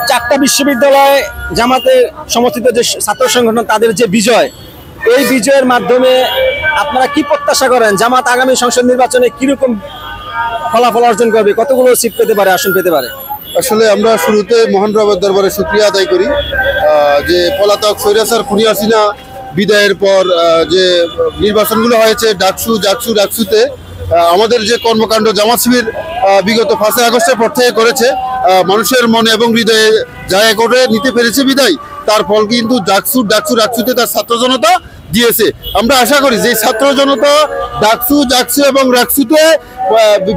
চারটা বিশ্ববিদ্যালয় জামাতে সমর্থিত যে ছাত্র সংগঠন তাদের যে বিজয়, এই বিজয়ের মাধ্যমে আপনারা কি প্রত্যাশা করেন? জামাত আগামী সংসদ নির্বাচনে কিরকম ফলাফল অর্জন করবে, কতগুলো সিট পেতে পারে, আসন পেতে পারে? আসলে আমরা শুরুতে মহান রবের দরবারে শুকরিয়া আদায় করি যে পলাতক স্বৈরাচার খুনি হাসিনা বিদায়ের পর যে নির্বাচনগুলো হয়েছে ডাকসুতে আমাদের যে কর্মকাণ্ড জামাত শিবির বিগত 5 আগস্টের পর থেকে করেছে, মানুষের মনে এবং হৃদয়ে জায়গা করে নিতে পেরেছে বিদায় তার ফল কিন্তু ডাকসুতে তার ছাত্র জনতা দিয়েছে। আমরা আশা করি যে ছাত্র জনতা ডাকসু এবং রাকসুতে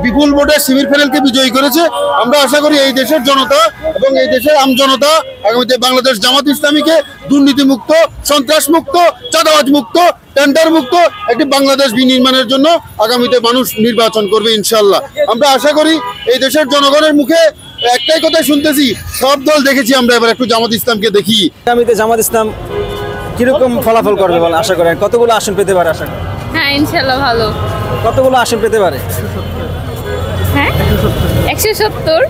বিপুল ভোটে শিবির প্যানেলকে বিজয়ী করেছে, আমরা আশা করি এই দেশের জনতা এবং এই দেশের আমজনতা আগামীতে বাংলাদেশ জামাত ইসলামীকে দুর্নীতিমুক্ত, সন্ত্রাসমুক্ত, চাঁদাবাজ মুক্ত, টেন্ডার মুক্ত একটি বাংলাদেশ বিনির্মাণের জন্য আগামীতে মানুষ নির্বাচন করবে ইনশাল্লাহ। আমরা আশা করি এই দেশের জনগণের মুখে একটাই কথা শুনতেছি, সব দল দেখেছি, আমরা এবার একটু জামাত ইসলামকে দেখি। আগামীতে জামাত ইসলাম কিরকম ফলাফল করবে বলেন আশা করেন? কতগুলো আসন পেতে পারে আশা করেন? হ্যাঁ ইনশাল্লাহ ভালো। কতগুলো আসন পেতে পারে? হ্যাঁ 170।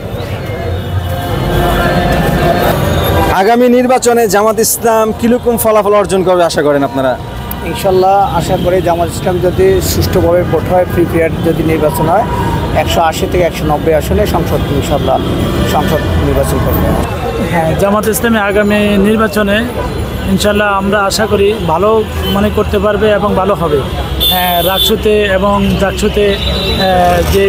আগামী নির্বাচনে জামাত ইসলাম কিরকম ফলাফল অর্জন করবে আশা করেন আপনারা? ইনশাল্লাহ আশা করি জামাত ইসলাম যদি সুষ্ঠুভাবে ভোট হয়, ফ্রি ফেয়ার যদি নির্বাচন হয়, 180 থেকে 190 আসনে সংসদ নির্বাচন করবে। হ্যাঁ, জামাত ইসলামী আগামী নির্বাচনে ইনশাল্লাহ আমরা আশা করি ভালো করতে পারবে এবং ভালো হবে। রাকসুতে এবং ডাকসুতে যে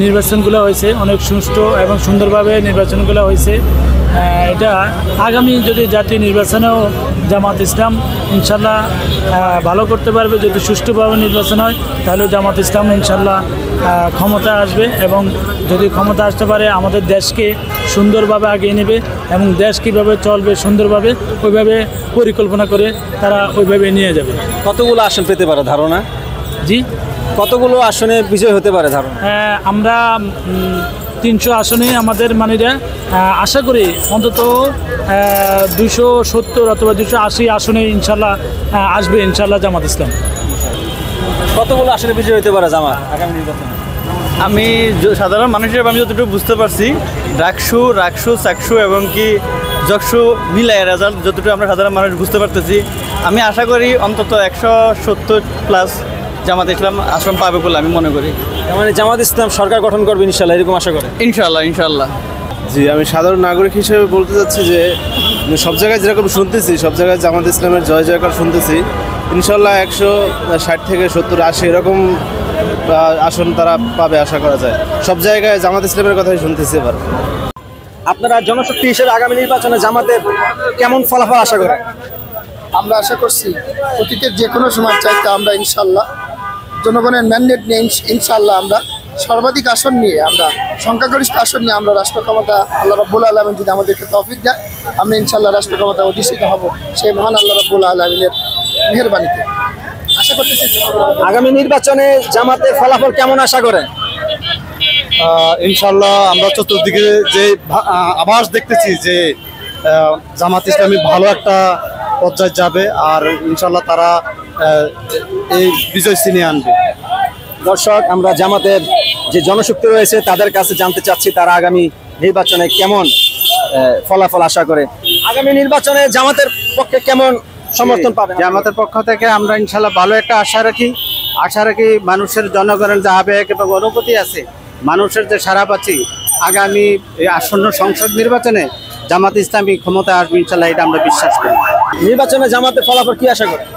নির্বাচনগুলো হয়েছে অনেক সুষ্ঠু এবং সুন্দরভাবে নির্বাচনগুলো হয়েছে। এটা আগামী যদি জাতীয় নির্বাচনেও জামাত ইসলাম ইনশাল্লাহ ভালো করতে পারবে। যদি সুষ্ঠুভাবে নির্বাচন হয় তাহলে জামাত ইসলাম ইনশাল্লাহ ক্ষমতা আসবে এবং যদি ক্ষমতা আসতে পারে আমাদের দেশকে সুন্দরভাবে এগিয়ে নেবে এবং দেশ কীভাবে চলবে সুন্দরভাবে ওইভাবে পরিকল্পনা করে তারা ওইভাবে নিয়ে যাবে। কতগুলো আসন পেতে পারে ধারণা? জি, কতগুলো আসনে বিজয় হতে পারে ধারণা? আমরা 300 আসনে আমাদের আশা করি অন্তত 270 অথবা 280 আসনে ইনশাল্লাহ আসবে ইনশাল্লাহ জামাত ইসলাম। কতগুলো আসনে বিজয় হতে পারে জামাত আগামী নির্বাচনে? আমি সাধারণ মানুষ হিসেবে আমি যতটুকু বুঝতে পারছি, রাকসু চাকসু এবং কি জকসু মিলাই রেজাল্ট যতটুকু আমরা সাধারণ মানুষ বুঝতে পারতেছি, আমি আশা করি অন্তত 170+ জামাত ইসলাম আসন পাবে বলে আমি মনে করি। জামাত ইসলাম সরকার গঠন করবে ইনশাল্লাহ, এরকম আশা করে? ইনশাল্লাহ। জি, আমি সাধারণ নাগরিক হিসেবে বলতে চাচ্ছি যে সব জায়গায় যেরকম শুনতেছি, সব জায়গায় জামাত ইসলামের জয় জয়কার শুনতেছি। ইনশাল্লাহ 160 থেকে 70, 80 এরকম আসন তারা পাবে আশা করা যায়। সব জায়গায় জামাত ইসলামের কথাই শুনতেছি এবার। আপনারা জনশক্তি হিসেবে আগামী নির্বাচনে জামাতের কেমন ফলাফল আশা করেন? আমরা আশা করছি অতীতের যে কোনো সময় চাইতে আমরা ইনশাল্লাহ জনগণের ম্যান্ডেট নিয়ে ইনশাল্লাহ আমরা সর্বাধিক আসন নিয়ে, আমরা সংখ্যাগরিষ্ঠ আসন নিয়ে আমরা রাষ্ট্র ক্ষমতা আল্লাহ রাব্বুল আলামিন যদি আমাদেরকে তৌফিক দেয়, আমরা ইনশাল্লাহ রাষ্ট্র ক্ষমতা অধিষ্ঠিত হব সেই মহান আল্লাহ রাব্বুল আলামিনের মেহেরবানিতে। আশা করতেছি আগামী নির্বাচনে জামাতের ফলাফল কেমন আশা করেন? ইনশাল্লাহ আমরা চতুর্দিকে যে আভাস দেখতেছি যে জামাত ইসলামী ভালো একটা পর্যায়ে যাবে আর ইনশাল্লাহ তারা এই বিজয় ছিনিয়ে আনবে। দর্শক, আমরা জামাতের যে জনশক্তি রয়েছে তাদের কাছে জানতে চাচ্ছি তারা আগামী নির্বাচনে কেমন ফলাফল আশা করে। আগামী নির্বাচনে জামাতের পক্ষে কেমন সমর্থন পাবেন? জামাতের পক্ষ থেকে আমরা ইনশাল্লাহ ভালো একটা আশা রাখি। মানুষের জনগণের যে আবেগ এবং অনুভূতি আছে, মানুষের যে সারা পাচ্ছি, আগামী আসন্ন সংসদ নির্বাচনে জামাত ইসলামী ক্ষমতায় আসবে ইনশাল্লাহ, এটা আমরা বিশ্বাস করি। নির্বাচনে জামাতের ফলাফল কি আশা করেন?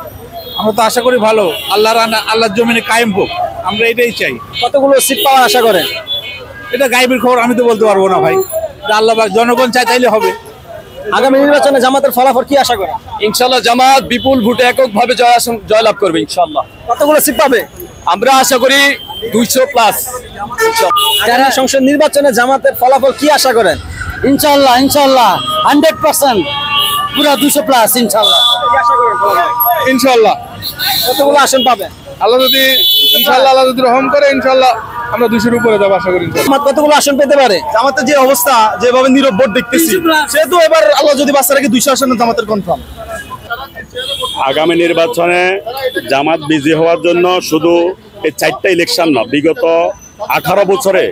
আমরা তো আশা করি ভালো, আল্লাহর জমিনে কায়েম হোক, আমরা এটাই চাই। কতগুলো সিট পাওয়ার আশা করেন? এটা গায়েবের খবর, আমি তো বলতে পারবো না ভাই। আল্লাহ জনগণ চাইলে হবে। আগামী নির্বাচনে জামাতের ফলাফল কি আশা করেন? ইনশাল্লাহ জামাত বিপুল ভোটে এককভাবে জয়লাভ করবে ইনশাল্লাহ। কতগুলো সিট পাবে? আমরা আশা করি 200+। যারা সংসদ নির্বাচনে জামাতের ফলাফল কি আশা করেন? ইনশাল্লাহ 100% পুরো 200+ ইনশাল্লাহ। কতগুলো আসন পাবেন? আল্লাহ যদি রহম করে ইনশাল্লাহ আমরা 200-র উপরে যাবো আশা করি। জামাত কতগুলো আসন পেতে পারে? জামাতের যে অবস্থা, যেভাবে নীরব ভোট দেখতেছি, সেহেতু এবার আল্লাহ যদি বাচ্চা রাখে 200 আসনে জামাতের কনফার্ম। আগামী নির্বাচনে জামাত বিজয়ী হওয়ার জন্য শুধু এই 4টা ইলেকশন না, বিগত 18 বছরে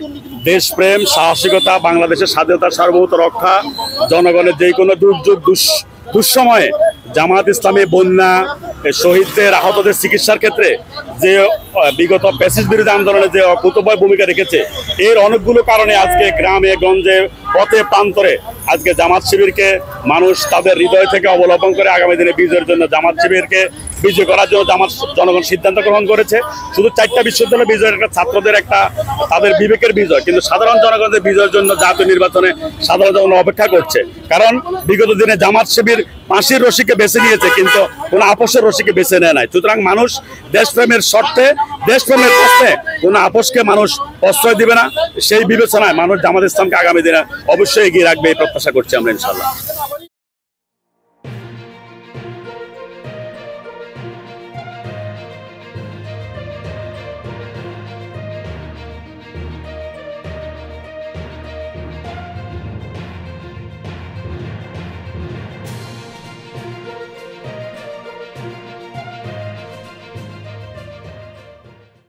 দেশপ্রেম, সাহসিকতা, বাংলাদেশের স্বাধীনতা সার্বভৌমত্ব রক্ষা, জনগণের যে কোনো দুর্যোগ দুঃসময়ে জামাত ইসলামী বন্যা, শহীদদের আহতদের চিকিৎসার ক্ষেত্রে যে বিগত ফ্যাসিস্ট বিরোধী আন্দোলনে যে অকুতোভয় ভূমিকা রেখেছে, এর অনেকগুলো কারণে আজকে গ্রামে গঞ্জে পথে প্রান্তরে আজকে জামাত শিবিরকে মানুষ তাদের হৃদয় থেকে অবলম্বন করে আগামী দিনে বিজয়ের জন্য জামাত শিবিরকে বিজয় করার জন্য জামাত জনগণ সিদ্ধান্ত গ্রহণ করেছে। শুধু 4টা বিশ্ববিদ্যালয় বিজয়ের একটা ছাত্রদের একটা তাদের বিবেকের বিজয়, কিন্তু সাধারণ জনগণের বিজয়ের জন্য জাতীয় নির্বাচনে সাধারণ জনগণ অপেক্ষা করছে। কারণ বিগত দিনে জামাত শিবির ফাঁসির রশিকে বেছে নিয়েছে, কিন্তু কোনো আপোষের রশিকে বেছে নেয় নাই। সুতরাং মানুষ দেশপ্রেমের শর্তে, দেশপ্রেমের প্রশ্নে কোনো আপোষকে মানুষ প্রশ্রয় দিবে না। সেই বিবেচনায় মানুষ জামাত ইসলামকে আগামী দিনে অবশ্যই এগিয়ে রাখবে, এই প্রত্যাশা করছি আমরা ইনশাআল্লাহ।